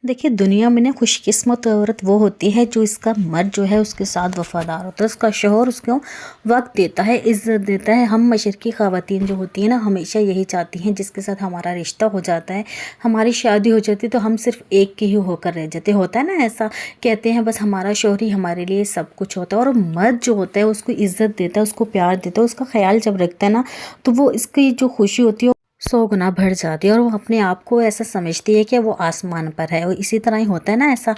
देखिए, दुनिया में ना खुश किस्मत औरत वो होती है जो इसका मर्द जो है उसके साथ वफादार होता है, उसका शौहर उसको वक्त देता है, इज्जत देता है। हम मशरकी ख़वातीन जो होती हैं ना, हमेशा यही चाहती हैं जिसके साथ हमारा रिश्ता हो जाता है, हमारी शादी हो जाती है तो हम सिर्फ एक के ही होकर रह जाते। होता है ना ऐसा, कहते हैं बस हमारा शौहर ही हमारे लिए सब कुछ होता है। और मर्द जो होता है उसको इज्जत देता है, उसको प्यार देता है, उसका ख्याल जब रखता है ना, तो वो इसकी जो खुशी होती है 100 गुना बढ़ जाती है और वो अपने आप को ऐसा समझती है कि वो आसमान पर है। और इसी तरह ही होता है ना ऐसा।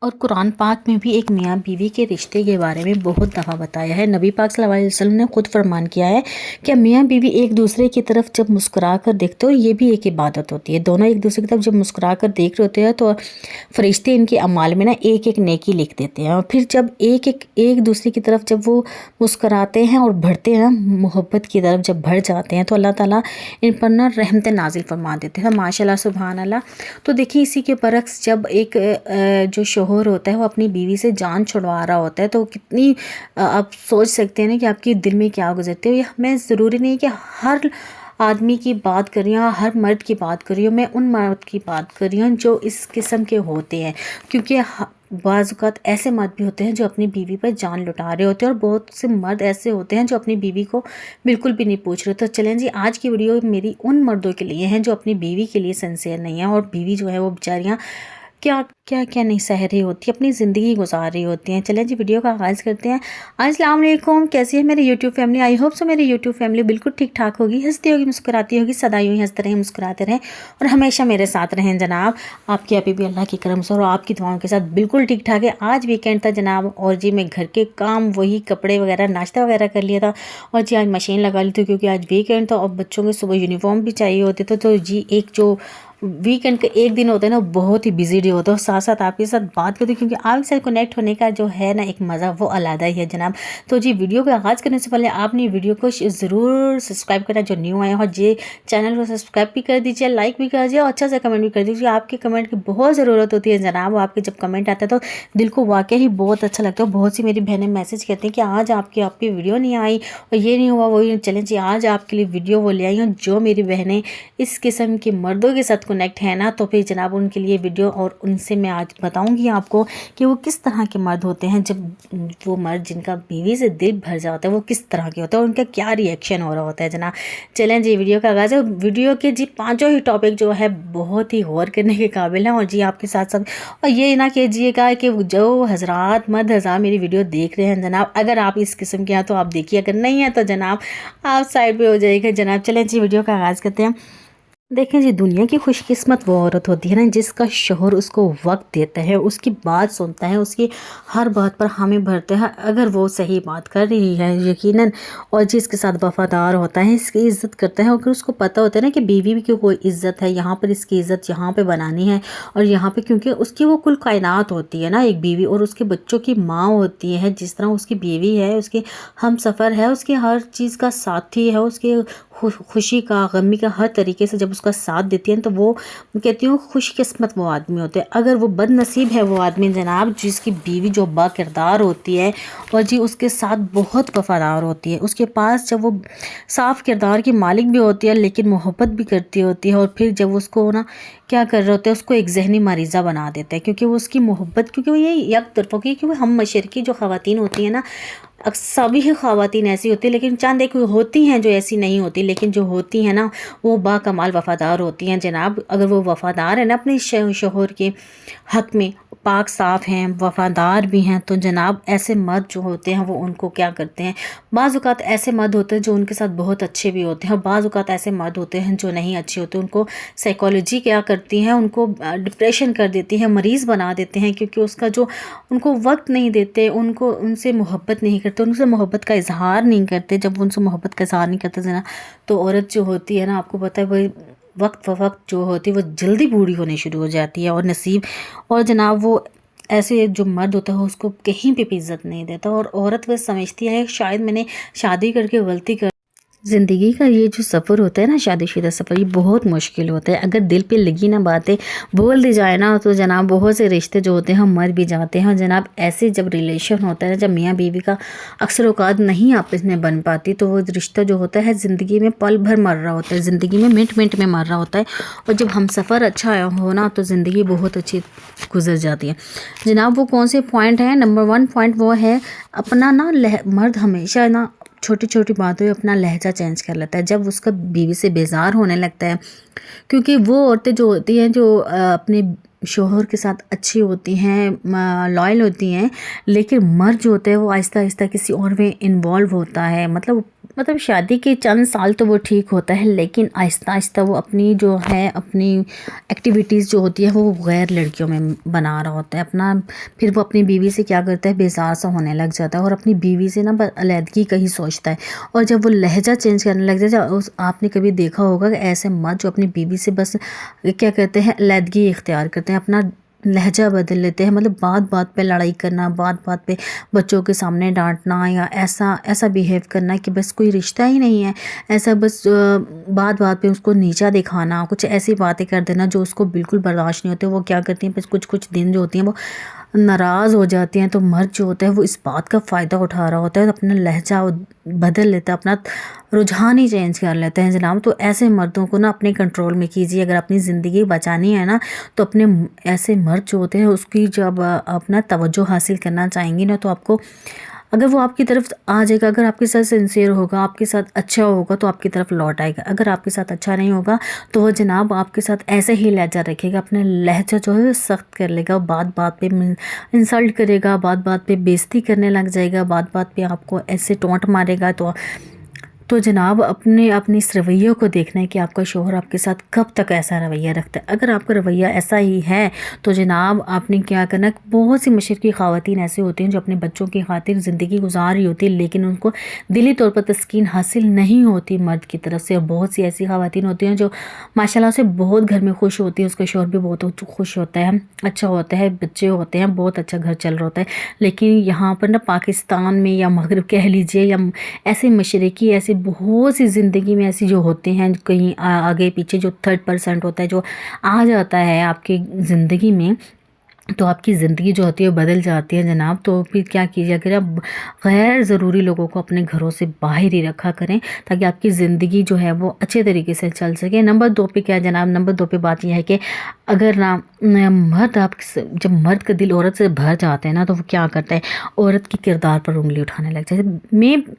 और कुरान पाक में भी एक मियाँ बीवी के रिश्ते के बारे में बहुत दफ़ा बताया है। नबी पाक सल्लल्लाहु अलैहि वसल्लम ने खुद फरमान किया है कि मियाँ बीवी एक दूसरे की तरफ जब मुस्कुरा कर देखते हो, ये भी एक इबादत होती है। दोनों एक दूसरे की तरफ जब मुस्कुरा कर देख रहे होते हैं तो फरिश्ते इनके अमाल में ना एक एक नेकी लिख देते हैं। और फिर जब एक दूसरे की तरफ जब वो मुस्कुराते हैं और बढ़ते हैं ना, मोहब्बत की तरफ जब बढ़ जाते हैं, तो अल्लाह ताला इन पर ना रहमतें नाजिल फरमा देते हैं। माशाल्लाह सुभान अल्लाह। तो देखिए, इसी के बरक्स जब एक जो शौहर होता है वो अपनी बीवी से जान छुड़वा रहा होता है, तो कितनी आप सोच सकते हैं ना कि आपके दिल में क्या गुजरती है। ये मैं ज़रूरी नहीं कि हर आदमी की बात कर रही हूँ, हर मर्द की बात कर रही हूँ, मैं उन मर्द की बात कर रही हूँ जो इस किस्म के होते हैं। क्योंकि बाज़ औक़ात ऐसे मर्द भी होते हैं जो अपनी बीवी पर जान लुटा रहे होते हैं, और बहुत से मर्द ऐसे होते हैं जो अपनी बीवी को बिल्कुल भी नहीं पूछ रहे। तो चलें जी, आज की वीडियो मेरी उन मर्दों के लिए हैं जो अपनी बीवी के लिए सिंसियर नहीं है, और बीवी जो है वो बेचारियाँ क्या क्या क्या नहीं सह रही होती, अपनी ज़िंदगी गुजार रही होती हैं। चलें जी, वीडियो का आगाज़ करते हैं। अस्सलाम वालेकुम, कैसी है मेरी YouTube family? I hope so मेरी यूट्यूब फैमिली बिल्कुल ठीक ठाक होगी, हंसती होगी, मुस्कुराती होगी, सदा यूँ ही हंसते रहें, मुस्कुराते रहें और हमेशा मेरे साथ रहें जनाब। आपकी अभी भी अल्लाह की करम से और आपकी दुआओं के साथ बिल्कुल ठीक ठाक है। आज वीकेंड था जनाब, और जी मैं घर के काम, वही कपड़े वगैरह, नाश्ता वगैरह कर लिया था, और जी आज मशीन लगा ली थी क्योंकि आज वीकेंड था और बच्चों के सुबह यूनिफॉर्म भी चाहिए होते थे। तो जी एक जो वीकेंड का एक दिन होता है ना, बहुत ही बिजी डे होता है। और साथ साथ आपके साथ बात करती हूँ क्योंकि आपके साथ कनेक्ट होने का जो है ना एक मज़ा, वो अलग ही है जनाब। तो जी वीडियो का आगाज़ करने से पहले आपने वीडियो को ज़रूर सब्सक्राइब करना जो न्यू आए, और जी चैनल को सब्सक्राइब भी कर दीजिए, लाइक भी कर दीजिए और अच्छा सा कमेंट भी कर दीजिए। आपके कमेंट की बहुत ज़रूरत होती है जनाब। आपके जब कमेंट आता है तो दिल को वाकई ही बहुत अच्छा लगता है। बहुत सी मेरी बहनें मैसेज करती हैं कि आज आपकी वीडियो नहीं आई और ये नहीं हुआ, वही। चलें जी, आज आपके लिए वीडियो वो ले आई हूँ जो मेरी बहनें इस किस्म के मर्दों के साथ कनेक्ट है ना, तो फिर जनाब उनके लिए वीडियो, और उनसे मैं आज बताऊंगी आपको कि वो किस तरह के मर्द होते हैं। जब वो मर्द जिनका बीवी से दिल भर जाता है वो किस तरह के होता है और उनका क्या रिएक्शन हो रहा होता है जनाब। चलें जी, वीडियो का आगाज़ है। वीडियो के जी पाँचों ही टॉपिक जो है बहुत ही गौर करने के काबिल हैं, और जी आपके साथ साथ और ये ना कीजिएगा कि जो हजरात मर्द हज़रात मेरी वीडियो देख रहे हैं जनाब, अगर आप इस किस्म के हैं तो आप देखिए, अगर नहीं है तो जनाब आप साइड पे हो जाइएगा जनाब। चलें जी, वीडियो का आगाज़ करते हैं। देखें जी, दुनिया की खुशकिस्मत वो औरत होती है ना जिसका शौहर उसको वक्त देता है, उसकी बात सुनता है, उसकी हर बात पर हामी भरता है अगर वो सही बात कर रही है यकीनन, और जिसके साथ वफादार होता है, इसकी इज़्ज़त करता है। और उसको पता होता है ना कि बीवी की कोई इज़्ज़त है, यहाँ पर इसकी इज़्ज़त यहाँ पे बनानी है, और यहाँ पे क्योंकि उसकी वो कुल कायनात होती है ना एक बीवी, और उसके बच्चों की माँ होती है। जिस तरह उसकी बीवी है, उसकी हम सफ़र है, उसकी हर चीज़ का साथी है, उसके खुशी का गमी का हर तरीके से जब उसका साथ देती हैं तो वो कहती हूँ खुशकिस्मत वो आदमी होते हैं। अगर वो बदनसीब है वो आदमी जनाब जिसकी बीवी जो बाकिरदार होती है और जी उसके साथ बहुत वफादार होती है, उसके पास जब वो साफ़ किरदार की मालिक भी होती है लेकिन मोहब्बत भी करती होती है, और फिर जब उसको ना क्या कर रहे होते हैं, उसको एक जहनी मरीज़ा बना देते हैं क्योंकि वो उसकी मोहब्बत, क्योंकि वो ये एक तरफा की, क्योंकि हम मशरकी जो ख़वातीन होती हैं ना, सभी ख़वातीन ऐसी होती है, लेकिन चंद एक होती हैं जो ऐसी नहीं होती, लेकिन जो होती हैं ना वो बाकमाल वफ़ादार होती हैं जनाब। अगर वो वफ़ादार है ना अपने शौहर के हक़ में, पाक साफ़ हैं, वफ़ादार भी हैं, तो जनाब ऐसे मर्द जो होते हैं वो उनको क्या करते हैं, बाज़ औक़ात ऐसे मर्द होते हैं जो उनके साथ बहुत अच्छे भी होते हैं, और बाज़ औक़ात ऐसे मर्द होते हैं जो नहीं अच्छे होते। उनको साइकोलॉजी क्या करती है, उनको डिप्रेशन कर देती है, मरीज़ बना देते हैं, क्योंकि उसका जो उनको वक्त नहीं देते, उनको उनसे मोहब्बत नहीं करते, उनसे मोहब्बत का इजहार नहीं करते। जब उनसे मोहब्बत का इजहार नहीं करते ना, तो औरत जो होती है ना, आपको पता है वही वक्त वक्त जो होती है वो जल्दी बूढ़ी होने शुरू हो जाती है, और नसीब और जनाब वो ऐसे जो मर्द होता है उसको कहीं पे भी इज़्ज़त नहीं देता, और औरत वह समझती है शायद मैंने शादी करके गलती कर ज़िंदगी का ये जो सफ़र होता है ना, शादीशुदा सफ़र, ये बहुत मुश्किल होता है। अगर दिल पे लगी ना बातें बोल दी जाए ना, तो जनाब बहुत से रिश्ते जो होते हैं हम मर भी जाते हैं। और जनाब ऐसे जब रिलेशन होता है ना, जब मियाँ बीवी का अक्सर औकात नहीं आपस में बन पाती, तो वो रिश्ता जो होता है ज़िंदगी में पल भर मर रहा होता है, ज़िंदगी में मिनट मिनट में मर रहा होता है। और जब हम सफ़र अच्छा हो ना, तो ज़िंदगी बहुत अच्छी गुजर जाती है। जनाब वो कौन से पॉइंट हैं? नंबर 1 पॉइंट वो है अपना ना मर्द हमेशा ना छोटी छोटी बातों में अपना लहजा चेंज कर लेता है। जब उसका बीवी से बेजार होने लगता है, क्योंकि वो औरतें जो होती हैं जो अपने शोहर के साथ अच्छी होती हैं, लॉयल होती हैं, लेकिन मर्द जो होता है वो आहिस्ता आहिस्ता किसी और में इन्वॉल्व होता है। मतलब शादी के चंद साल तो वो ठीक होता है, लेकिन आहिस्ता आहिस्ता वो अपनी जो है अपनी एक्टिविटीज़ जो होती है वो गैर लड़कियों में बना रहा होता है अपना। फिर वो अपनी बीवी से क्या करता है, बेजार सा होने लग जाता है और अपनी बीवी से ना बस अलहदगी का ही सोचता है। और जब वो लहजा चेंज करने लग जाता है, आपने कभी देखा होगा कि ऐसे मर्द जो अपनी बीवी से बस क्या कहते हैं, अलहदगी इख्तियार करते हैं, अपना लहजा बदल लेते हैं। मतलब बात बात पे लड़ाई करना, बात बात पे बच्चों के सामने डांटना, या ऐसा ऐसा बिहेव करना कि बस कोई रिश्ता ही नहीं है। ऐसा बस बात बात पे उसको नीचा दिखाना, कुछ ऐसी बातें कर देना जो उसको बिल्कुल बर्दाश्त नहीं होते। वो क्या करती हैं, बस कुछ कुछ दिन जो होती हैं वो नाराज़ हो जाती हैं। तो मर्द जो होता है वो इस बात का फ़ायदा उठा रहा होता है, अपना लहजा बदल लेता है, अपना रुझान ही चेंज कर लेते हैं जनाब। तो ऐसे मर्दों को ना अपने कंट्रोल में कीजिए। अगर अपनी ज़िंदगी बचानी है ना, तो अपने ऐसे मर्द जो होते हैं उसकी जब अपना तवज्जो हासिल करना चाहेंगी ना, तो आपको अगर वो आपकी तरफ आ जाएगा, अगर आपके साथ सिंसियर होगा, आपके साथ अच्छा होगा, तो आपकी तरफ लौट आएगा। अगर आपके साथ अच्छा नहीं होगा, तो वो जनाब आपके साथ ऐसे ही लहजा रखेगा, अपने लहजा जो है सख्त कर लेगा, बात बात पे इंसल्ट करेगा, बात बात पे बेइज्जती करने लग जाएगा, बात बात पे आपको ऐसे टोंट मारेगा। तो जनाब अपने इस रवैये को देखना है कि आपका शौहर आपके साथ कब तक ऐसा रवैया रखता है। अगर आपका रवैया ऐसा ही है, तो जनाब आपने क्या करना, बहुत सी मशरक़ी ख़वातीन ऐसी होती हैं जो अपने बच्चों की खातिर ज़िंदगी गुजार रही होती है, लेकिन उनको दिली तौर पर तस्कीन हासिल नहीं होती मर्द की तरफ से। और बहुत सी ऐसी ख़वातीन होती हैं जो माशाल्लाह से बहुत घर में खुश होती हैं, उसका शौहर भी बहुत खुश होता है, अच्छा होता है, बच्चे होते हैं, बहुत अच्छा घर चल रहा होता है। लेकिन यहाँ पर ना पाकिस्तान में या मगरब कह लीजिए, या ऐसे मशरक़ी ऐसे बहुत सी ज़िंदगी में ऐसी जो होते हैं, कहीं आगे पीछे जो 3% होता है जो आ जाता है आपकी ज़िंदगी में, तो आपकी ज़िंदगी जो होती है बदल जाती है जनाब। तो फिर क्या कीजिए, अगर आप गैर ज़रूरी लोगों को अपने घरों से बाहर ही रखा करें, ताकि आपकी ज़िंदगी जो है वो अच्छे तरीके से चल सके। नंबर 2 पे क्या जनाब, नंबर 2 पे बात यह है कि अगर ना मर्द आप जब मर्द का दिल औरत से भर जाते हैं ना, तो वो क्या करता है, औरत की किरदार पर उंगली उठाने लग जाते हैं।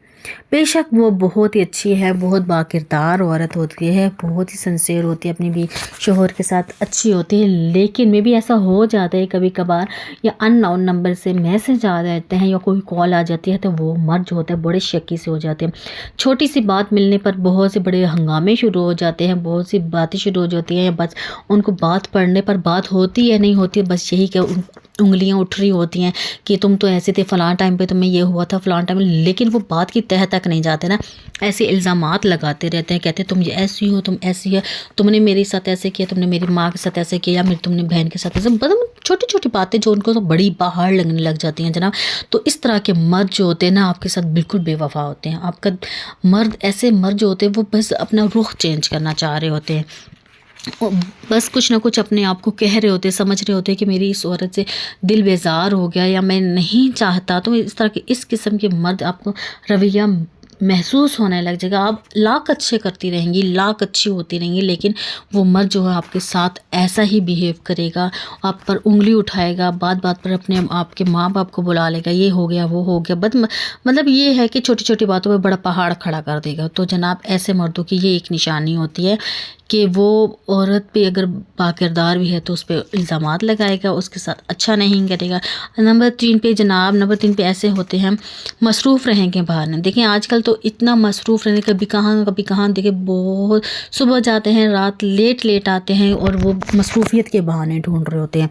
बेशक वो बहुत ही अच्छी है, बहुत बाकिरदार औरत होती है, बहुत ही सिंसियर होती है, अपनी भी शोहर के साथ अच्छी होती है, लेकिन में भी ऐसा हो जाता है कभी कभार, या अननोन नंबर से मैसेज आ जाते हैं या कोई कॉल आ जाती है, तो वो मर्द जो होता है बड़े शक्की से हो जाते हैं। छोटी सी बात मिलने पर बहुत से बड़े हंगामे शुरू हो जाते हैं, बहुत सी बातें शुरू हो जाती हैं, बस उनको बात पढ़ने पर बात होती है नहीं होती है, बस यही कि उंगलियां उठ रही होती हैं कि तुम तो ऐसे थे, फ़लाँ टाइम पे तुम्हें ये हुआ था, फ़लाँ टाइम, लेकिन वो बात की तह तक नहीं जाते ना। ऐसे इल्ज़ामात लगाते रहते हैं, कहते हैं तुम ये ऐसी हो, तुम ऐसी है, तुमने मेरे साथ ऐसे किया, तुमने मेरी माँ के साथ ऐसे किया, या तुमने बहन के साथ ऐसे, मतलब छोटी छोटी बातें जो उनको तो बड़ी पहाड़ लगने लग जाती हैं जनाब। तो इस तरह के मर्द जो होते हैं ना आपके साथ बिल्कुल बेवफा होते हैं। आपका मर्द, ऐसे मर्द जो होते हैं वो बस अपना रुख चेंज करना चाह रहे होते हैं, बस कुछ ना कुछ अपने आप को कह रहे होते, समझ रहे होते कि मेरी इस औरत से दिल बेजार हो गया, या मैं नहीं चाहता। तो इस तरह के इस किस्म के मर्द आपको रवैया महसूस होने लग जाएगा। आप लाख अच्छे करती रहेंगी, लाख अच्छी होती रहेंगी, लेकिन वो मर्द जो है आपके साथ ऐसा ही बिहेव करेगा, आप पर उंगली उठाएगा, बात बात पर अपने आपके माँ बाप को बुला लेगा, ये हो गया वो हो गया, मतलब ये है कि छोटी छोटी बातों पर बड़ा पहाड़ खड़ा कर देगा। तो जनाब ऐसे मर्दों की ये एक निशानी होती है कि वो औरत पे अगर बाकिरदार भी है तो उस पर इल्ज़ामात लगाएगा, उसके साथ अच्छा नहीं करेगा। नंबर 3 पे जनाब, नंबर 3 पे ऐसे होते हैं मसरूफ़ रहेंगे बाहर नहीं। देखें आजकल तो इतना मसरूफ़ रहने, कभी कहाँ देखिए, बहुत सुबह जाते हैं, रात लेट आते हैं, और वो मसरूफ़ियत के बहाने ढूंढ रहे होते हैं,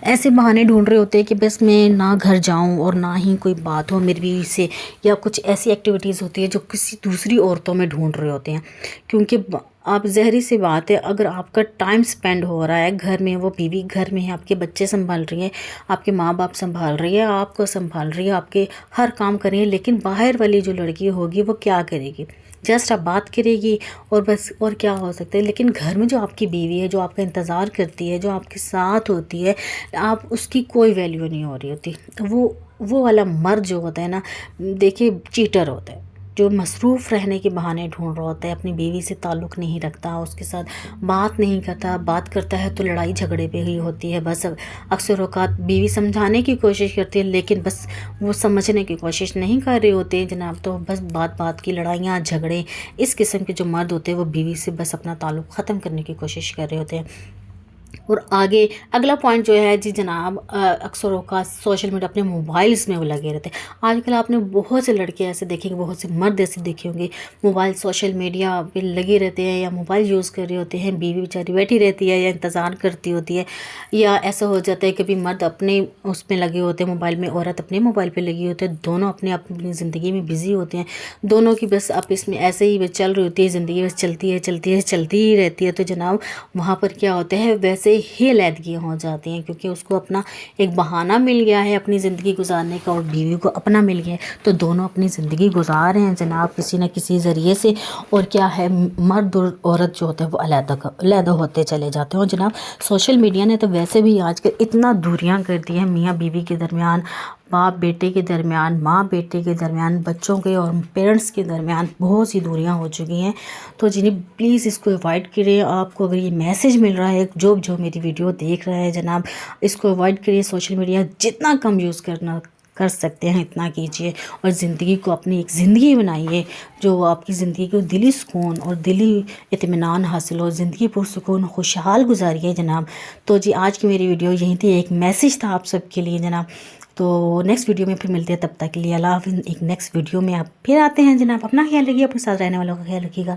ऐसे बहाने ढूंढ रहे होते हैं कि बस मैं ना घर जाऊं और ना ही कोई बात हो मेरी बीवी से, या कुछ ऐसी एक्टिविटीज़ होती है जो किसी दूसरी औरतों में ढूंढ रहे होते हैं। क्योंकि आप ज़हरी सी बात है, अगर आपका टाइम स्पेंड हो रहा है घर में, वो बीवी घर में है, आपके बच्चे संभाल रही है, आपके माँ बाप संभाल रही है, आपको संभाल रही है, आपके हर काम कर रही है, लेकिन बाहर वाली जो लड़की होगी वो क्या करेगी, جسٹ آپ بات کرے گی اور بس، اور کیا ہو سکتا ہے. لیکن گھر میں جو آپ کی بیوی ہے، جو آپ کا انتظار کرتی ہے، جو آپ کے ساتھ ہوتی ہے، آپ اس کی کوئی ویلیو نہیں ہو رہی ہوتی. وہ والا مرد جو ہوتا ہے نا، دیکھیے چیٹر ہوتا ہے، جو مصروف رہنے کے بہانے ڈھونڈ رہا ہوتا ہے، اپنی بیوی سے تعلق نہیں رکھتا، اس کے ساتھ بات نہیں کرتا، بات کرتا ہے تو لڑائی جھگڑے پہ ہی ہوتی ہے. بس اکثر اوقات بیوی سمجھانے کی کوشش کرتی ہے، لیکن بس وہ سمجھنے کی کوشش نہیں کر رہے ہوتے ہیں جناب. تو بس بات بات کی لڑائیاں جھگڑے، اس قسم کے جو مرد ہوتے ہیں وہ بیوی سے بس اپنا تعلق ختم کرنے کی کوشش کر رہے ہوتے ہیں. اور آگے اگلا پوائنٹ جو ہے جی جناب، اکثر اوقات سوشل میڈیا اپنے موبائلز میں وہ لگے رہتے ہیں. آج کل آپ نے بہت سے لڑکے ایسے دیکھیں گے، بہت سے مرد ایسے دیکھے ہوں گے، موبائل سوشل میڈیا پہ لگے رہتے ہیں یا موبائل یوز کر رہے ہوتے ہیں. بیوی بیچاری بیٹھی رہتی ہے یا انتظار کرتی ہوتی ہے، یا ایسا ہو جاتا ہے کبھی مرد اپنے اس میں لگے ہوتے ہیں موبائل میں، عورت اپنے موبائل پہ لگی ہوتی ہے، دونوں اپنی زندگی میں بزی ہوتے ہیں، دونوں کی بس آپس میں ایسے ہی بس چل رہی ہوتی ہے زندگی، بس چلتی ہی رہتی ہے. تو جناب وہاں پر کیا ہوتا ہے، ویسے ہی علیحدگیاں ہو جاتی ہیں، کیونکہ اس کو اپنا ایک بہانہ مل گیا ہے اپنی زندگی گزارنے کا، اور بیوی کو اپنا مل گیا ہے. تو دونوں اپنی زندگی گزار رہے ہیں جناب کسی نہ کسی ذریعے سے. اور کیا ہے، مرد اور عورت جو ہوتا ہے وہ علیحدہ ہوتے چلے جاتے ہیں. اور جناب سوشل میڈیا نے تو ویسے بھی آج کل اتنا دوریاں کر دی ہیں میاں بیوی کے درمیان، باپ بیٹے کے درمیان، ماں بیٹے کے درمیان، بچوں کے اور پیرنٹس کے درمیان بہت سی دوریاں ہو چکی ہیں. تو جنہیں پلیز اس کو اوائڈ کریں. آپ کو اگر یہ میسج مل رہا ہے، جو میری ویڈیو دیکھ رہا ہے جناب، اس کو اوائڈ کریے. سوشل میڈیا جتنا کم یوز کر سکتے ہیں اتنا کیجیے، اور زندگی کو اپنی ایک زندگی بنائیے جو آپ کی زندگی کو دلی سکون اور دلی اطمینان حاصل ہو، زندگی پرسکون خوشحال گزاریے جناب. تو جی آج کی میری ویڈیو یہیں تھی، ایک میسج تھا آپ سب کے لیے جناب. تو نیکسٹ ویڈیو میں پھر ملتے ہیں، تب تک کے لیے اللہ حافظ. ایک نیکسٹ ویڈیو میں آپ پھر آتے ہیں جناب. اپنا خیال رکھیے، اپنے ساتھ رہنے والوں کا خیال رکھیے گا.